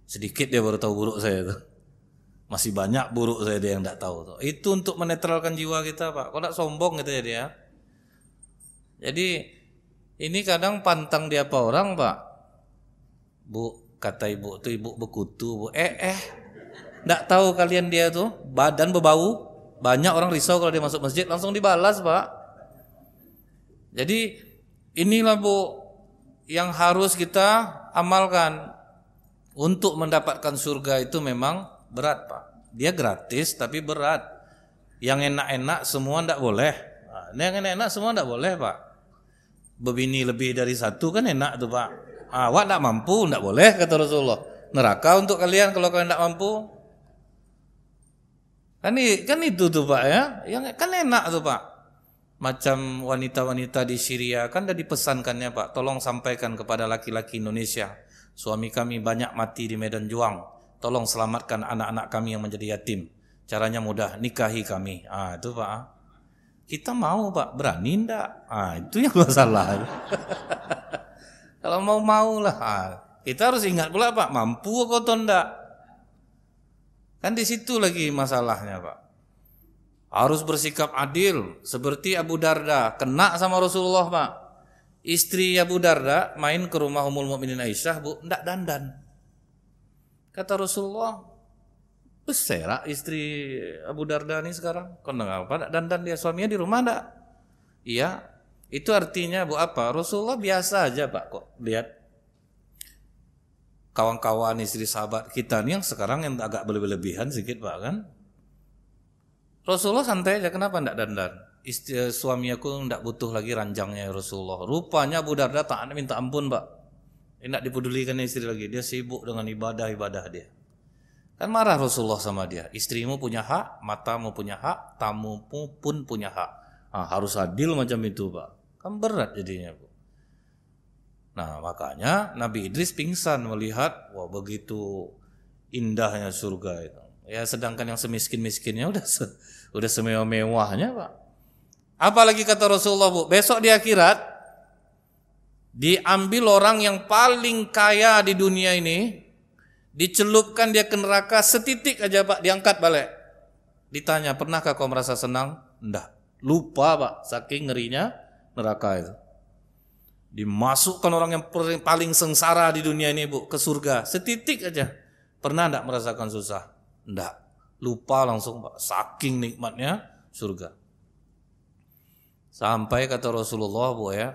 [SPEAKER 1] Sedikit dia baru tahu buruk saya tuh. Masih banyak buruk saya dia yang tidak tahu tuh. Itu untuk menetralkan jiwa kita Pak. Kok tidak sombong gitu ya dia. Jadi ini kadang pantang dia apa orang Pak. Bu, kata ibu tuh, ibu bekutu Bu. Tidak tahu kalian dia tuh badan berbau. Banyak orang risau kalau dia masuk masjid langsung dibalas Pak. Jadi inilah Bu yang harus kita amalkan. Untuk mendapatkan surga itu memang berat Pak. Dia gratis tapi berat. Yang enak-enak semua tidak boleh. Yang enak-enak semua tidak boleh Pak. Berbini lebih dari satu kan enak tuh Pak. Awak tidak mampu, tidak boleh kata Rasulullah. Neraka untuk kalian kalau kalian tidak mampu. Kan itu tuh Pak ya. Yang kan enak tuh Pak. Macam wanita-wanita di Syria kan sudah dipesankannya Pak. Tolong sampaikan kepada laki-laki Indonesia. Suami kami banyak mati di medan juang. Tolong selamatkan anak-anak kami yang menjadi yatim. Caranya mudah, nikahi kami. Itu Pak. Kita mau Pak, berani enggak? Itu yang masalah. Kalau mau lah. Kita harus ingat pula Pak, mampu atau enggak? Kan di situ lagi masalahnya Pak. Harus bersikap adil seperti Abu Darda, kena sama Rasulullah Pak. Istri Abu Darda main ke rumah Ummul Mukminin Aisyah, Bu, enggak dandan. Kata Rasulullah, beserak istri Abu Darda ini sekarang. Kenapa enggak dandan dia, suaminya di rumah enggak? Iya. Itu artinya Bu apa? Rasulullah biasa aja Pak kok. Lihat kawan-kawan istri sahabat kita nih yang sekarang yang agak berlebihan sedikit Pak kan. Rasulullah santai aja, kenapa enggak dandan? Suami aku enggak butuh lagi ranjangnya ya Rasulullah. Rupanya Abu Darda tak minta ampun Pak. Enggak dipedulikan istri lagi, dia sibuk dengan ibadah-ibadah dia. Kan marah Rasulullah sama dia. Istrimu punya hak, matamu punya hak, tamumu pun punya hak. Harus adil macam itu Pak. Kan berat jadinya Bu. Nah makanya Nabi Idris pingsan melihat, wah begitu indahnya surga itu. Ya sedangkan yang semiskin-miskinnya udah semewah-mewahnya Pak. Apalagi kata Rasulullah Bu, besok di akhirat diambil orang yang paling kaya di dunia ini, dicelupkan dia ke neraka setitik aja Pak, diangkat balik. Ditanya, pernahkah kau merasa senang? Enggak. Lupa Pak, saking ngerinya neraka itu. Dimasukkan orang yang paling sengsara di dunia ini Bu ke surga setitik aja. Pernah enggak merasakan susah? Enggak. Lupa langsung Pak, saking nikmatnya surga. Sampai kata Rasulullah Bu ya,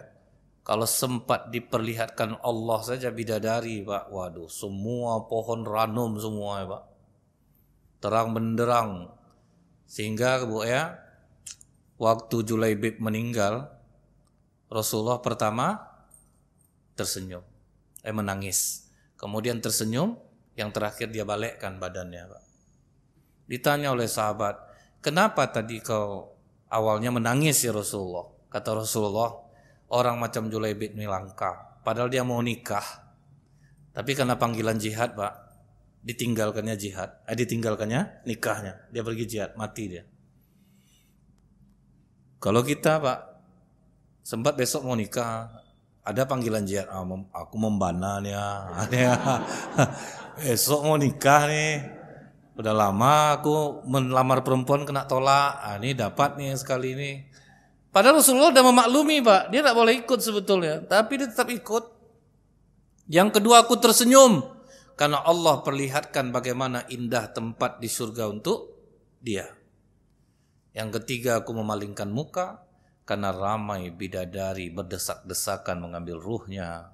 [SPEAKER 1] kalau sempat diperlihatkan Allah saja bidadari Pak, waduh semua pohon ranum semua ya Pak, terang benderang. Sehingga Bu ya, waktu Julaibib meninggal, Rasulullah pertama tersenyum, menangis, kemudian tersenyum, yang terakhir dia balikkan badannya Pak. Ditanya oleh sahabat, kenapa tadi kau awalnya menangis ya Rasulullah? Kata Rasulullah, orang macam Julaibib ini langka, padahal dia mau nikah, tapi karena panggilan jihad Pak, ditinggalkannya nikahnya, dia pergi jihad, mati dia. Kalau kita Pak, sempat besok mau nikah, ada panggilan jihad, aku membana nih ya. Besok mau nikah nih, udah lama aku melamar perempuan kena tolak, ini dapat nih sekali ini. Padahal Rasulullah sudah memaklumi Pak, dia tidak boleh ikut sebetulnya, tapi dia tetap ikut. Yang kedua, aku tersenyum karena Allah perlihatkan bagaimana indah tempat di surga untuk dia. Yang ketiga, aku memalingkan muka karena ramai bidadari berdesak-desakan mengambil ruhnya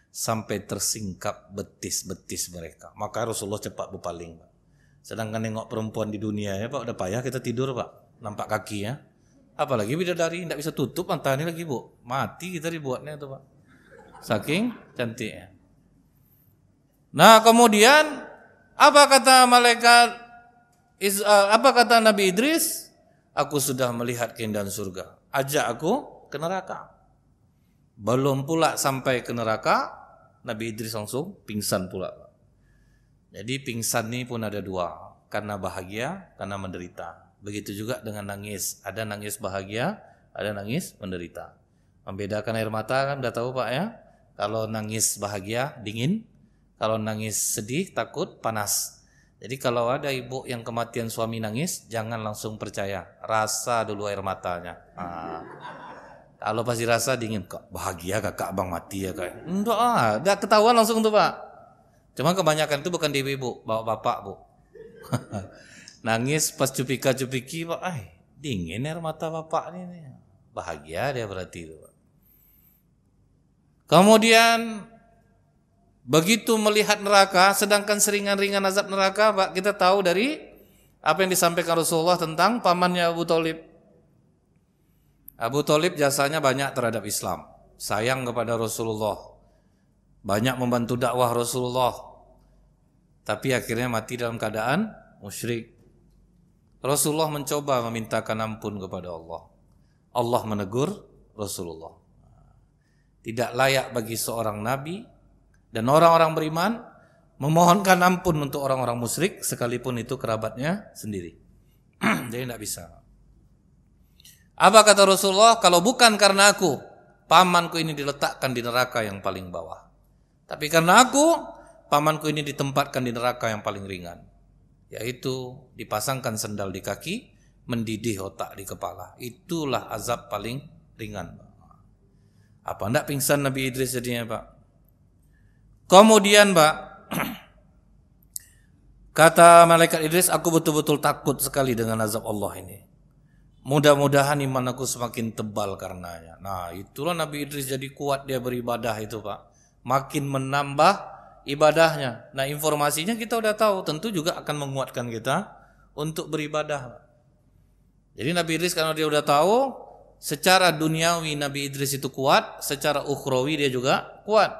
[SPEAKER 1] sampai tersingkap betis-betis mereka. Maka Rasulullah cepat berpaling Pak. Sedangkan nengok perempuan di dunia ya Pak, udah payah kita tidur Pak, nampak kakinya. Apalagi bidadari, tidak bisa tutup mata ini lagi Bu, mati kita dibuatnya itu Pak, saking cantiknya. Nah kemudian apa kata malaikat, apa kata Nabi Idris? Aku sudah melihat keindahan surga, ajak aku ke neraka. Belum pula sampai ke neraka, Nabi Idris langsung pingsan pula. Jadi pingsan ini pun ada dua, karena bahagia, karena menderita. Begitu juga dengan nangis, ada nangis bahagia, ada nangis menderita. Membedakan air mata kan udah tahu Pak ya. Kalau nangis bahagia dingin, kalau nangis sedih takut panas. Jadi kalau ada ibu yang kematian suami nangis, jangan langsung percaya, rasa dulu air matanya. Kalau pasti rasa dingin, kok bahagia kakak abang mati ya kak. Enggak, udah ketahuan langsung tuh Pak. Cuma kebanyakan itu bukan di ibu, bawa bapak Bu. Nangis pas cupika-cupiki Pak, dingin air mata bapak ini. Bahagia dia berarti itu Pak. Kemudian begitu melihat neraka, sedangkan seringan-ringan azab neraka Pak, kita tahu dari apa yang disampaikan Rasulullah tentang pamannya Abu Thalib. Abu Thalib jasanya banyak terhadap Islam, sayang kepada Rasulullah, banyak membantu dakwah Rasulullah, tapi akhirnya mati dalam keadaan musyrik. Rasulullah mencoba memintakan ampun kepada Allah. Allah menegur Rasulullah. Tidak layak bagi seorang nabi dan orang-orang beriman memohonkan ampun untuk orang-orang musyrik sekalipun itu kerabatnya sendiri. Jadi tidak bisa. Apa kata Rasulullah? Kalau bukan karena aku, pamanku ini diletakkan di neraka yang paling bawah. Tapi karena aku, pamanku ini ditempatkan di neraka yang paling ringan, yaitu dipasangkan sendal di kaki, mendidih otak di kepala. Itulah azab paling ringan. Apa enggak pingsan Nabi Idris jadinya, Pak? Kemudian, Pak, kata malaikat Idris, aku betul-betul takut sekali dengan azab Allah ini. Mudah-mudahan iman aku semakin tebal karenanya. Nah, itulah Nabi Idris jadi kuat dia beribadah itu, Pak. Makin menambah ibadahnya. Nah, informasinya kita udah tahu, tentu juga akan menguatkan kita untuk beribadah. Jadi Nabi Idris karena dia udah tahu, secara duniawi Nabi Idris itu kuat, secara ukhrawi dia juga kuat.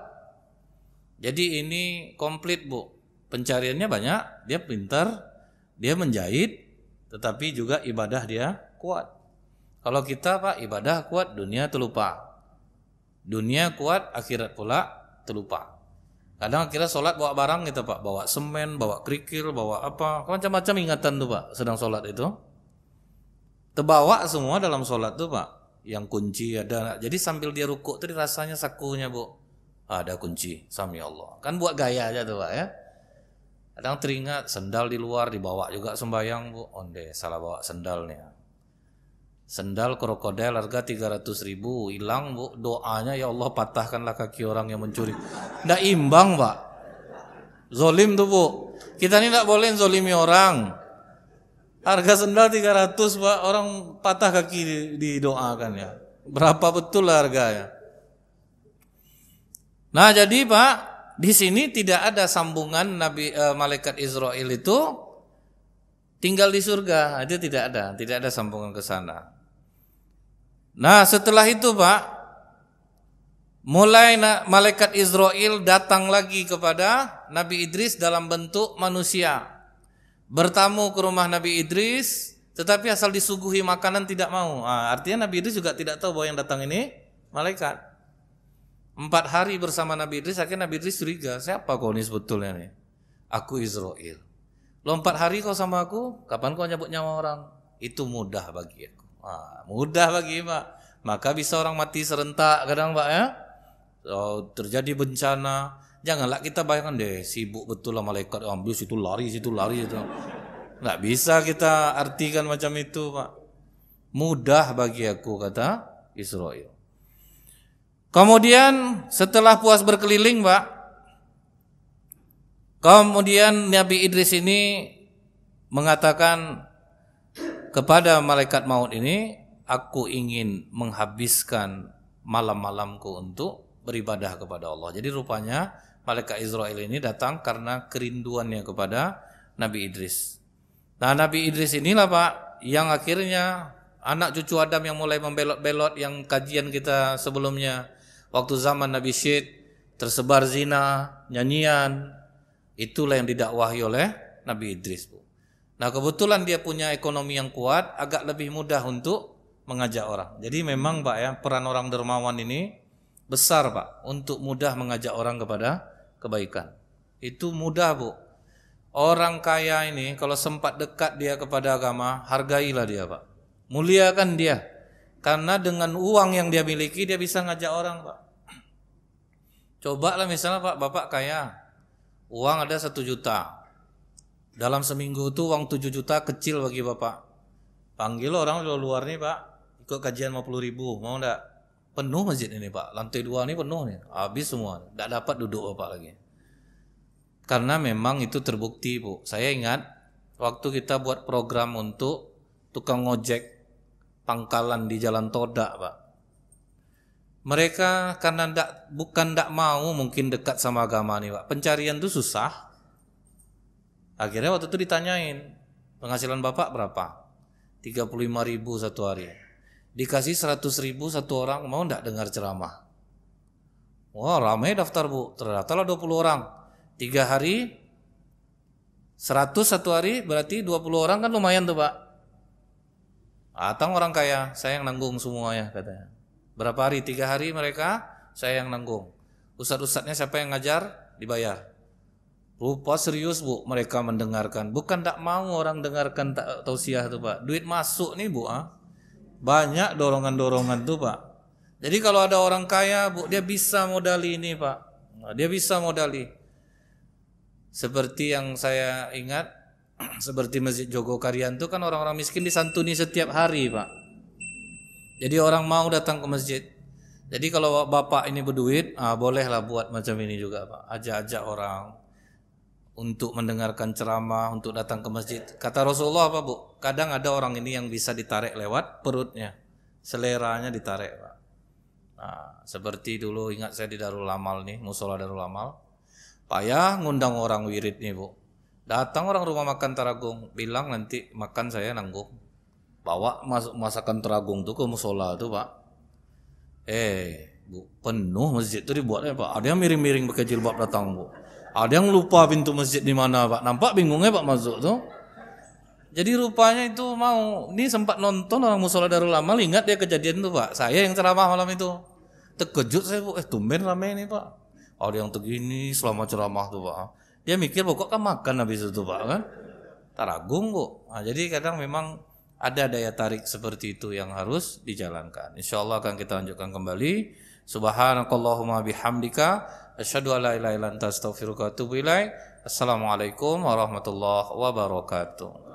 [SPEAKER 1] Jadi ini komplit, Bu. Pencariannya banyak, dia pintar, dia menjahit, tetapi juga ibadah dia kuat. Kalau kita, Pak, ibadah kuat, dunia terlupa. Dunia kuat, akhirat pula terlupa. Kadang akhirnya sholat bawa barang gitu, Pak, bawa semen, bawa kerikil, bawa apa, macam-macam ingatan tuh, Pak, sedang sholat itu. Terbawa semua dalam sholat tuh, Pak. Yang kunci ada. Jadi sambil dia rukuk tuh rasanya sakunya, Bu, ada kunci, sami Allah. Kan buat gaya aja tuh, Pak, ya. Kadang teringat sendal di luar dibawa juga sembayang, Bu. Onde salah bawa sendalnya. Sendal krokodil harga 300.000 hilang, Bu. Doanya, ya Allah patahkanlah kaki orang yang mencuri. Nggak imbang, Pak. Zolim tuh, Bu. Kita ini nggak boleh zolimi orang. Harga sendal 300, Pak. Orang patah kaki didoakan ya. Berapa betul harganya? Nah, jadi, Pak, di sini tidak ada sambungan malaikat Israel itu tinggal di surga. Itu tidak ada sambungan ke sana. Nah, setelah itu, Pak, mulai malaikat Israel datang lagi kepada Nabi Idris dalam bentuk manusia. Bertamu ke rumah Nabi Idris, tetapi asal disuguhi makanan tidak mau. Artinya Nabi Idris juga tidak tahu bahwa yang datang ini malaikat. 4 hari bersama Nabi Idris, akhirnya Nabi Idris curiga, siapa kau ini sebetulnya nih? Aku Israel. Lo 4 hari kau sama aku, kapan kau nyabut nyawa orang? Itu mudah bagi aku. Mudah bagi, Pak. Maka bisa orang mati serentak kadang, Pak, ya. Terjadi bencana. Janganlah kita bayangkan deh, sibuk betul lah malaikat, ambil situ lari itu. Nggak bisa kita artikan macam itu, Pak. Mudah bagi aku, kata Israel. Kemudian setelah puas berkeliling, Pak, kemudian Nabi Idris ini mengatakan kepada malaikat maut ini, aku ingin menghabiskan malam-malamku untuk beribadah kepada Allah. Jadi rupanya malaikat Israel ini datang karena kerinduannya kepada Nabi Idris. Nah, Nabi Idris inilah, Pak, yang akhirnya anak cucu Adam yang mulai membelot-belot yang kajian kita sebelumnya. Waktu zaman Nabi Syed tersebar zina, nyanyian, itulah yang didakwahi oleh Nabi Idris, Bu. Nah, kebetulan dia punya ekonomi yang kuat, agak lebih mudah untuk mengajak orang. Jadi memang, Pak, ya, peran orang dermawan ini besar, Pak, untuk mudah mengajak orang kepada kebaikan. Itu mudah, Bu. Orang kaya ini kalau sempat dekat dia kepada agama, hargailah dia, Pak. Muliakan dia. Karena dengan uang yang dia miliki, dia bisa ngajak orang, Pak. Cobalah misalnya, Pak, Bapak kaya, uang ada 1 juta. Dalam seminggu itu uang 7 juta kecil bagi Bapak. Panggil orang di luar nih, Pak, ikut kajian 50.000, mau enggak? Penuh masjid ini, Pak, lantai 2 ini penuh nih, habis semua, enggak dapat duduk Bapak lagi. Karena memang itu terbukti, Bu. Saya ingat waktu kita buat program untuk tukang ojek pangkalan di Jalan Todak, Pak. Mereka karena bukan tidak mau mungkin dekat sama agama nih, Pak. Pencarian itu susah. Akhirnya waktu itu ditanyain, penghasilan Bapak berapa? 35.000 satu hari. Dikasih 100.000 satu orang, mau enggak dengar ceramah? Wah, ramai daftar, Bu. Terdaftarlah 20 orang. 3 hari 100 satu hari, berarti 20 orang kan lumayan tuh, Pak. Atang orang kaya, saya yang nanggung semuanya, katanya. Berapa hari? 3 hari mereka, saya yang nanggung. Ustadz-ustadznya siapa yang ngajar? Dibayar. Rupa serius Bu, mereka mendengarkan. Bukan tak mau orang dengarkan tausiah tuh Pak. Duit masuk nih Bu. Banyak dorongan-dorongan tuh Pak. Jadi kalau ada orang kaya Bu, dia bisa modali ini Pak. Nah, dia bisa modali. Seperti yang saya ingat, seperti Masjid Jogokarian itu kan orang-orang miskin disantuni setiap hari Pak. Jadi orang mau datang ke masjid. Jadi kalau bapak ini berduit, bolehlah buat macam ini juga Pak. Ajak-ajak orang untuk mendengarkan ceramah, untuk datang ke masjid. Kata Rasulullah apa Bu? Kadang ada orang ini yang bisa ditarik lewat perutnya, seleranya ditarik Pak. Nah, seperti dulu ingat saya di Darul Amal nih, musola Darul Amal. Payah ngundang orang wirid nih Bu. Datang orang rumah makan Taragung, bilang nanti makan saya nanggung. Bawa masakan Taragung tuh ke musola tuh Pak. Bu, penuh masjid tuh dibuatnya Pak. Ada yang miring-miring pakai jilbab datang Bu. Ada yang lupa pintu masjid di mana Pak. Nampak bingungnya Pak masuk tuh. Jadi rupanya itu mau. Ini sempat nonton orang musola Darul Amal, ingat dia kejadian tuh Pak. Saya yang ceramah malam itu. Terkejut saya Bu. Tumben rame ini Pak. Ada yang begini selama ceramah tuh Pak. Dia mikir pokok kan makan habis itu Pak kan. Taragung Bu. Nah, jadi kadang memang ada daya tarik seperti itu yang harus dijalankan. Insyaallah akan kita lanjutkan kembali. Subhanakallahumma bihamdika asyhadu an la ilaha illa anta astaghfiruka wa atubu ilaik. Assalamualaikum warahmatullahi wabarakatuh.